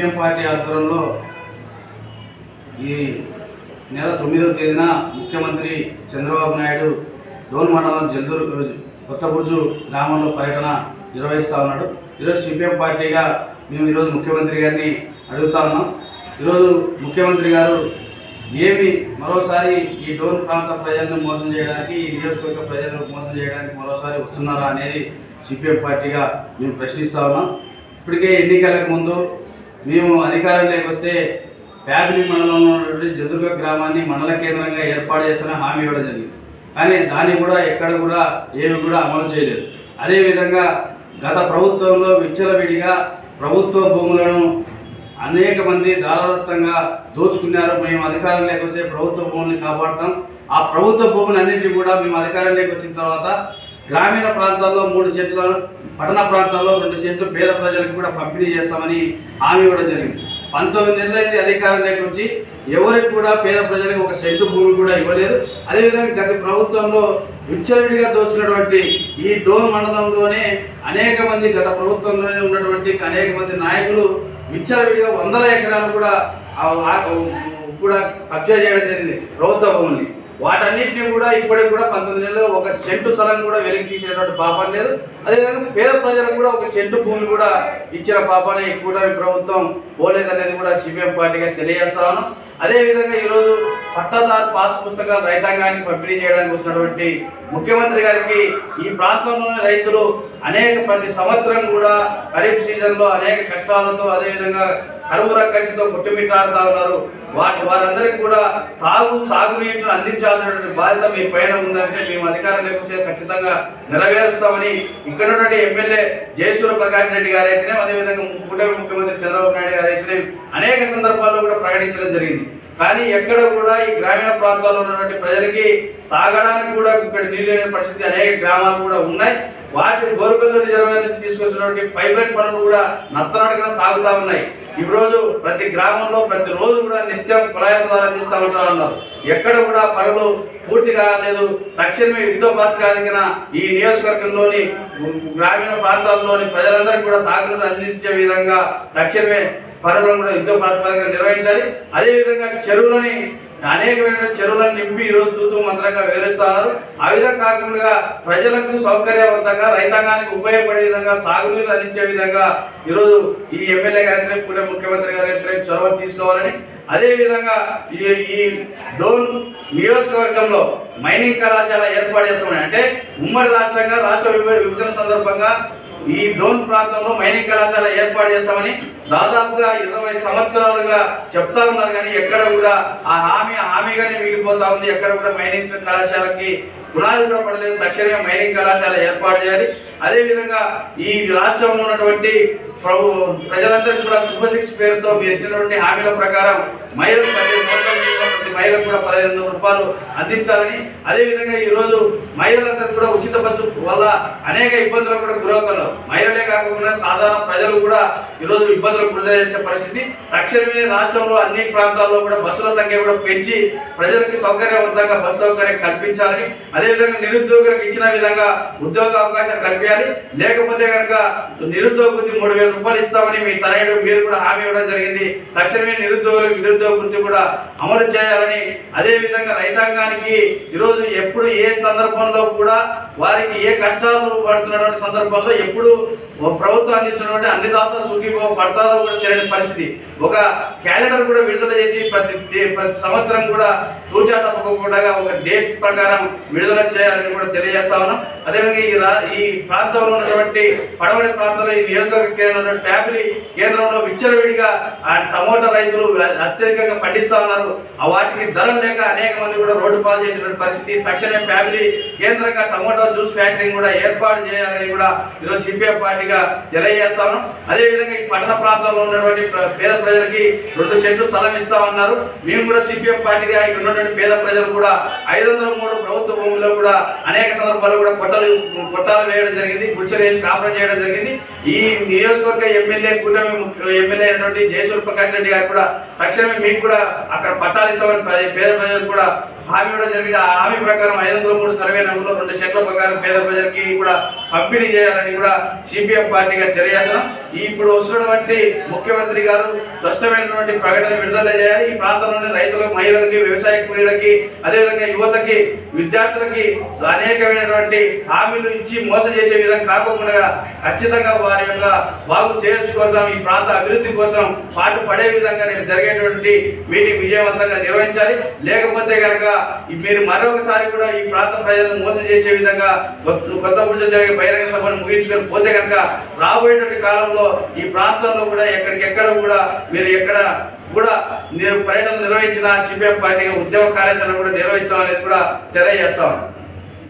CPM party ఆధ్వర్యంలో ఈ నెల 9వ తేదీన ముఖ్యమంత్రి చంద్రబాబు నాయుడు డోన్ మండలం జల్దూరు కొత్తబుర్జు గ్రామంలో పర్యటన నిర్వహిస్తూ ఉన్నాడు. ఈరోజు సిపిఎం పార్టీగా మేము ఈరోజు ముఖ్యమంత్రి గారిని అడుగుతా ఉన్నాం. ఈరోజు ముఖ్యమంత్రి గారు ఏమి మరోసారి ఈ డోన్ ప్రాంత ప్రజలను మోసం చేయడానికి, ఈ నియోజకవర్గ ప్రజలను మోసం చేయడానికి మరోసారి వస్తున్నారా అనేది సిపిఎం పార్టీగా మేము ప్రశ్నిస్తూ ఉన్నాం. ఇప్పటికే ఎన్నికలకు ముందు మేము అధికారంలోకి వస్తే ప్యాపిలి మండలంలో ఉన్నటువంటి జదుర్గ గ్రామాన్ని మండల కేంద్రంగా ఏర్పాటు చేస్తున్న హామీ ఇవ్వడం జరిగింది. కానీ దాన్ని కూడా ఎక్కడ కూడా ఏమి కూడా అమలు చేయలేదు. అదేవిధంగా గత ప్రభుత్వంలో విచ్చలవిడిగా ప్రభుత్వ భూములను అనేక మంది దారాదత్తంగా దోచుకున్నారు. మేము అధికారంలోకి వస్తే ప్రభుత్వ భూముల్ని కాపాడుతాం. ఆ ప్రభుత్వ భూములన్నింటినీ కూడా మేము అధికారంలోకి వచ్చిన తర్వాత గ్రామీణ ప్రాంతాల్లో 3 సెంట్లను, పట్టణ ప్రాంతాల్లో 2 సెంట్లు పేద ప్రజలకు కూడా పంపిణీ చేస్తామని హామీ ఇవ్వడం జరిగింది. 19 నెలలైంది అధికారంలోకి వచ్చి ఎవరికి కూడా పేద ప్రజలకు 1 సెంటు భూమి కూడా ఇవ్వలేదు. అదేవిధంగా గత ప్రభుత్వంలో విచ్చలవిడిగా దోచినటువంటి ఈ డోన్ మండలంలోనే అనేక మంది, గత ప్రభుత్వంలోనే ఉన్నటువంటి అనేక మంది నాయకులు విచ్చలవిడిగా 100 ఎకరాలు కూడా కబ్జా చేయడం జరిగింది ప్రభుత్వ భూముల్ని. వాటన్నిటిని కూడా ఇప్పటికి కూడా 19 నెలల్లో 1 సెంటు స్థలం కూడా వెలికి తీసినటువంటి పాపం లేదు. అదేవిధంగా పేద ప్రజలకు కూడా 1 సెంటు భూమి కూడా ఇచ్చిన పాపాన్ని కూటమి ప్రభుత్వం పోలేదనేది కూడా సిపిఎం పార్టీగా తెలియజేస్తా ఉన్నాం. అదేవిధంగా ఈరోజు పట్టాదారు పాస్ పుస్తకాలు రైతాంగానికి పంపిణీ చేయడానికి వచ్చినటువంటి ముఖ్యమంత్రి గారికి ఈ ప్రాంతంలోని రైతులు ప్రతి సంవత్సరం కూడా ఖరీఫ్ సీజన్లో అనేక కష్టాలతో, అదేవిధంగా కరువు రక్కసితో కొట్టుమిట్టాడుతూ ఉన్నారు. వారందరికీ కూడా సాగునీటిని అందించాల్సినటువంటి బాధ్యత మీ పైన ఉందంటే మేము అధికారంలోకి వస్తే ఖచ్చితంగా నెరవేరుస్తామని ఇక్కడ ఉన్నటువంటి ఎమ్మెల్యే జయసూర్య ప్రకాష్ రెడ్డి గారు అయితేనే, అదేవిధంగా కూటమి ముఖ్యమంత్రి చంద్రబాబు నాయుడు గారు అయితేనే అనేక సందర్భాల్లో కూడా ప్రకటించడం జరిగింది. కానీ ఎక్కడ కూడా ఈ గ్రామీణ ప్రాంతాల్లో ఉన్నటువంటి ప్రజలకి తాగడానికి కూడా ఇక్కడ నీళ్ళు లేని పరిస్థితి అనేక గ్రామాలు కూడా ఉన్నాయి. వాటి గోరుకల్లు రిజర్వాయర్ నుంచి తీసుకొచ్చినటువంటి పైప్ లైన్ పనులు కూడా నత్తనడకన సాగుతూ ఉన్నాయి. ఈ రోజు ప్రతి గ్రామంలో ప్రతిరోజు కూడా నిత్యం కుళాయిల ద్వారా అందిస్తూ ఉన్నారు. ఎక్కడ కూడా పనులు పూర్తి కాలేదు. తక్షణమే యుద్ధ పథకానికిన ఈ నియోజకవర్గంలోని గ్రామీణ ప్రాంతాల్లోని ప్రజలందరికీ కూడా తాగునీరు అందించే విధంగా తక్షణమే పనులను కూడా యుద్ధ ప్రాతిపదికన నిర్వహించాలి. అదేవిధంగా అనేకమైన చెరువులను నింపి ఈరోజు తూతూ మంత్రంగా వివరిస్తున్నారు. ఆ విధంగా కాకుండా ప్రజలకు సౌకర్యవంతంగా, రైతాంగానికి ఉపయోగపడే విధంగా సాగునీరు అందించే విధంగా ఈరోజు ఈ ఎమ్మెల్యే గారి కూడా ముఖ్యమంత్రి గారి చొరవ తీసుకోవాలని, అదేవిధంగా ఈ డోన్ నియోజకవర్గంలో మైనింగ్ కళాశాల ఏర్పాటు చేస్తామని, అంటే ఉమ్మడి రాష్ట్రంగా రాష్ట్ర విభజన సందర్భంగా ఈ డోన్ ప్రాంతంలో మైనింగ్ కళాశాల ఏర్పాటు చేస్తామని దాదాపుగా 20 సంవత్సరాలుగా చెప్తా ఉన్నారు. కానీ ఎక్కడ కూడా ఆ హామీగానే మిగిలిపోతా ఉంది. ఎక్కడ కూడా మైనింగ్ కళాశాలకి పునాది కూడా పడలేదు. తక్షణమే మైనింగ్ కళాశాల ఏర్పాటు చేయాలి. అదేవిధంగా ఈ రాష్ట్రంలో ఉన్నటువంటి ప్రజలందరికీ కూడా శుభశిక్ష పేరుతో మీరు ఇచ్చినటువంటి హామీల ప్రకారం మహిళలకు ప్రతి మహిళకు కూడా 1500 రూపాయలు అందించాలని, అదేవిధంగా ఈరోజు మహిళలందరూ కూడా ఉచిత బస్సు వల్ల అనేక ఇబ్బందులకు కూడా గురవుతున్నారు. మహిళలే కాకుండా సాధారణ ప్రజలు కూడా ఈరోజు ఇబ్బందులకు గురి చేసే పరిస్థితి. తక్షణమే రాష్ట్రంలో అన్ని ప్రాంతాల్లో కూడా బస్సుల సంఖ్య కూడా పెంచి ప్రజలకి సౌకర్యవంతంగా బస్సు సౌకర్యం కల్పించాలని, అదేవిధంగా నిరుద్యోగులకు ఇచ్చిన విధంగా ఉద్యోగ అవకాశం కల్పించాలి. లేకపోతే కనుక నిరుద్యోగ వృత్తి 3000 రూపాయలు ఇస్తామని మీ తనయుడు మీరు కూడా హామీ ఇవ్వడం జరిగింది. తక్షణమే నిరుద్యోగులకు నిరుద్యోగ వృత్తి కూడా అమలు చేయాలని, అదేవిధంగా రైతాంగానికి ఈరోజు ఎప్పుడు ఏ సందర్భంలో కూడా వారికి ఏ కష్టాలు పడుతున్నటువంటి సందర్భంలో ఎప్పుడు ప్రభుత్వం అందిస్తున్నటువంటి అన్నిదాత సుఖీభో పడతాదో కూడా తెలియని పరిస్థితి. ఒక క్యాలెండర్ కూడా విడుదల చేసి ప్రతి సంవత్సరం కూడా తూచా తప్పకుండా ఒక డేట్ ప్రకారం విడుదల చేయాలని కూడా తెలియజేస్తా ఉన్నాం. అదేవిధంగా ఈ ప్రాంతంలో ఉన్నటువంటి పడవడి ప్రాంతంలో ఈ నియోజకవర్గ కేంద్రంలో ప్యాపిలి కేంద్రంలో విచ్చలవిడిగా టమోటా రైతులు అత్యధికంగా పండిస్తా ఉన్నారు. వాటికి ధరలు లేక అనేక మంది కూడా రోడ్డు పాలు చేసినటువంటి పరిస్థితి. తక్షణమే ప్యాపిలి కేంద్రంగా టమోటా జ్యూస్ ఫ్యాక్టరీ కూడా ఏర్పాటు చేయాలని కూడా ఈరోజు సిపిఎం పార్టీగా తెలియజేస్తాను. అదేవిధంగా ఈ పట్టణ ప్రాంతంలో ఉన్నటువంటి పేద ప్రజలకి 2 సెంట్లు స్థలం ఇస్తామన్నారు. మేము కూడా సిపిఎం పార్టీగా ఇక్కడ ఉన్నటువంటి పేద ప్రజలు కూడా 503 ప్రభుత్వ భూముల్లో కూడా అనేక సందర్భాల్లో కూడా కొట్టాలు వేయడం జరిగింది, గుడిసెలు వేసి కాపురం చేయడం జరిగింది. ఈ నియోజకవర్గ ఎమ్మెల్యే కూటమి ఎమ్మెల్యే అయినటువంటి జయసూర్య ప్రకాష్ రెడ్డి గారు కూడా తక్షణమే మీకు కూడా అక్కడ పట్టాలు ఇస్తామని పేద ప్రజలకు కూడా హామీ ఇవ్వడం జరిగింది. ఆ హామీ ప్రకారం 503 సర్వే నెంబర్లో 2 సెంట్ల ప్రకారం పేద ప్రజలకి కూడా పంపిణీ చేయాలని కూడా సిపిఎం పార్టీగా తెలియజేస్తున్నాం. ఇప్పుడు వస్తున్నటువంటి ముఖ్యమంత్రి గారు స్పష్టమైనటువంటి ప్రకటన విడుదల చేయాలి. ఈ ప్రాంతంలోని రైతులకు, మహిళలకి, వ్యవసాయ కూలీలకి, అదేవిధంగా యువతకి, విద్యార్థులకి అనేకమైనటువంటి హామీలు ఇచ్చి మోసం చేసే విధంగా కాకుండా ఖచ్చితంగా వారి యొక్క బాగు శ్రేయస్సు కోసం, ఈ ప్రాంత అభివృద్ధి కోసం పాటు పడే విధంగా రేపు జరిగేటువంటి మీటింగ్ విజయవంతంగా నిర్వహించాలి. లేకపోతే కనుక మీరు మరొకసారి కూడా ఈ ప్రాంత ప్రజలను మోసం చేసే విధంగా కొత్తపూడిలో జరిగే బహిరంగ సభను ముగించుకొని పోతే కనుక రాబోయేటువంటి కాలంలో ఈ ప్రాంతంలో కూడా ఎక్కడికెక్కడ కూడా మీరు ఎక్కడ కూడా పర్యటన నిర్వహించిన సిపిఎం పార్టీగా ఉద్యమ కార్యాచరణ కూడా నిర్వహిస్తామనేది కూడా తెలియజేస్తాం.